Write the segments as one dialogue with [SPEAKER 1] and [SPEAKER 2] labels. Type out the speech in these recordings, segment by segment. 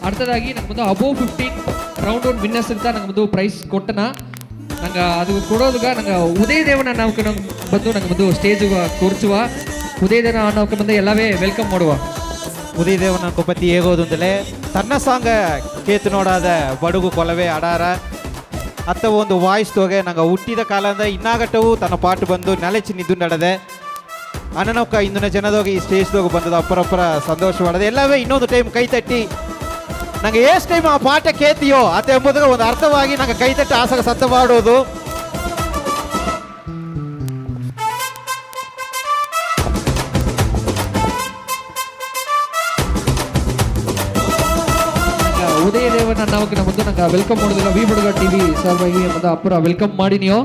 [SPEAKER 1] அடுத்ததாகி ನಂಗೆ ಬಂದು above 15 round one winners ಅಂತ ನಂಗೆ ಬಂದು ಪ್ರೈಸ್ ಕೊಟ್ಟನ ನಂಗೆ ಅದು ಕೊಡೋದಗ ನಂಗೆ ಉದಯ ದೇವನ ನಾವು ಬಂದು ನಂಗೆ ಬಂದು ಸ್ಟೇಜ್ ಕೂರಿಸುವ ಉದಯ ದೇವನ ನಾವು ಬಂದು ಎಲ್ಲವೇ ವೆಲ್ಕಮ್ ಮಾಡುವ
[SPEAKER 2] ಉದಯ ದೇವನ ಪತಿ ಹೇಗೋದಂತಲೇ ತನ್ನ ಸಾಂಗ ಕೇತು ನೋಡಾದ ಬಡುಗು ಕೊಲವೇ ಅಡಾರ ಅತ್ತ ಒಂದು ವಾಯ್ಸ್ ತೋಗೆ ನಂಗೆ ಹುಟ್ಟಿದ ಕಾಲದಿಂದ ಇನ್ನಾಗಟ್ಟವು ತನ್ನ ಪಾಟು ಬಂದು ನೆಲೆಚಿ ನಿದ್ದು ನಡದೆ ಅನನೊಕ್ಕ ಇಂದಿನ ಜನದೋಗಿ ಈ ಸ್ಟೇಜ್ದೋಗಿ ಬಂದದ ಅಪ್ಪರಪ್ಪರ ಸಂತೋಷ ಮಾಡದೆ ಎಲ್ಲವೇ ಇನ್ನೊಂದು ಟೈಮ್ ಕೈ ತಟ್ಟಿ ನಂಗೆ ಎಷ್ಟು ಟೈಮ್ ಆ ಪಾಠ ಕೇತಿಯೋ ಅತ ಎಂಬುದಾಗ ಒಂದು ಅರ್ಥವಾಗಿ ನಂಗೆ ಕೈ ತಟ್ಟಿ ಆಸಗ ಸತ್ತ ಮಾಡೋದು
[SPEAKER 1] ಉದಯ ದೇವನ ನಾವು ಬಂದು ನಂಗೆ ವೆಲ್ಕಮ್ ಮಾಡೋದಿಲ್ಲ ವಿ ಬುಡುಗ ಟಿವಿ ಸಲುವಾಗಿ ಮತ್ತು ಅಪ್ಪರ ವೆಲ್ಕಮ್ ಮಾಡಿ ನೀವು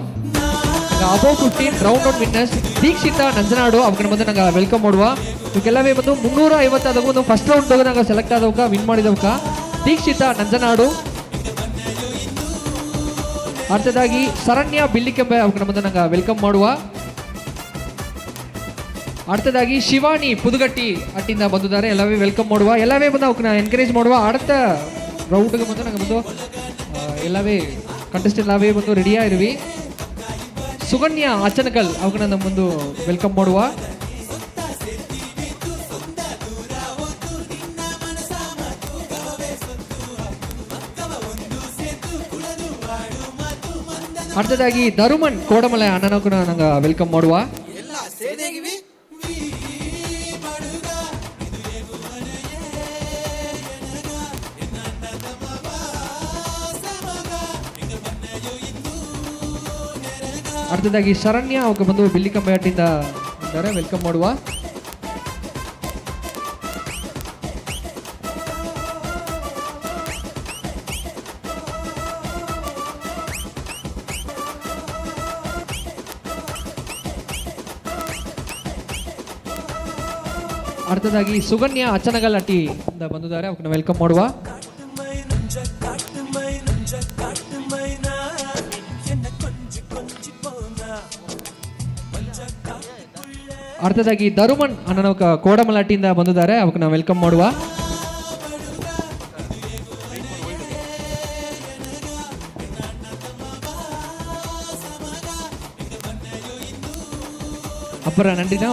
[SPEAKER 1] above 15 round one winners Dikshita Nanjanadu ಅವ್ರಿಗೆ ಬಂದು ನಂಗೆ ವೆಲ್ಕಮ್ ಮಾಡುವ ಇವಕ್ಕೆಲ್ಲವೇ ಬಂದು 350 ಆದವು ಒಂದು ಫಸ್ಟ್ ರೌಂಡ್ ತಗೋ ನಂಗೆ ಸೆಲೆಕ್ಟ್ ಆದವಕ್ಕ ವಿನ್ ಮಾಡಿದವಕ್ಕ ದೀಕ್ಷಿತ ನಂಜನಾಡು அடுத்தದಾಗಿ ಶರಣ್ಯ ಬಿಲ್ಲಿಕೆಂಬೆ ಅವ್ರಿಗೆ ಬಂದು ನಂಗೆ ವೆಲ್ಕಮ್ ಮಾಡುವ அடுத்தದಾಗಿ ಶಿವಾನಿ ಪುದುಗಟ್ಟಿ ಅಟ್ಟಿಂದ ಬಂದಿದ್ದಾರೆ ಎಲ್ಲವೇ ವೆಲ್ಕಮ್ ಮಾಡುವ ಎಲ್ಲವೇ ಬಂದು ಅವಕ್ಕೆ ಎನ್ಕರೇಜ್ ಮಾಡುವ அடுத்த ರೌಂಡ್ಗೆ ಬಂದು ನಂಗೆ ಬಂದು ಎಲ್ಲವೇ ಕಂಟೆಸ್ಟೆಂಟ್ ಎಲ್ಲವೇ ಬಂದು ರೆಡಿಯಾ ಇರುವಿ ಸುಗನ್ಯ ಅಚನಕಲ್ ಅವ್ರಿಗೆ ನಮ್ಮ ಬಂದು ವೆಲ್ಕಮ್ ಮಾಡುವ அடுத்தದಾಗಿ ಧರುಮನ್ ಕೋಡಮಲೆ ಅಣ್ಣನಕ್ಕೂ ನಂಗೆ ವೆಲ್ಕಮ್ ಮಾಡುವ அடுத்தದಾಗಿ ಶರಣ್ಯ ಅವಕ್ಕೆ ಬಂದು ಬಿಲ್ಲಿಕಂಬೆ ಅಟ್ಟಿಂದ ಇದ್ದಾರೆ ವೆಲ್ಕಮ್ ಮಾಡುವ அடுத்தದಾಗಿ ಸುಗನ್ಯ ಅಚನಗಲ್ ಅಟ್ಟಿ ಇಂದ ಬಂದಿದ್ದಾರೆ ಅವಕ್ಕೆ ವೆಲ್ಕಮ್ ಮಾಡುವ அடுத்தದಾಗಿ ಧರುಮನ್ ಅಣ್ಣನವಕ ಕೋಡಮಲಾಟಿಯಿಂದ ಬಂದಿದ್ದಾರೆ ಅವಕ್ಕೆ ನಾವು ವೆಲ್ಕಮ್ ಮಾಡುವ ಅಪ್ಪರ ನಂಡಿನ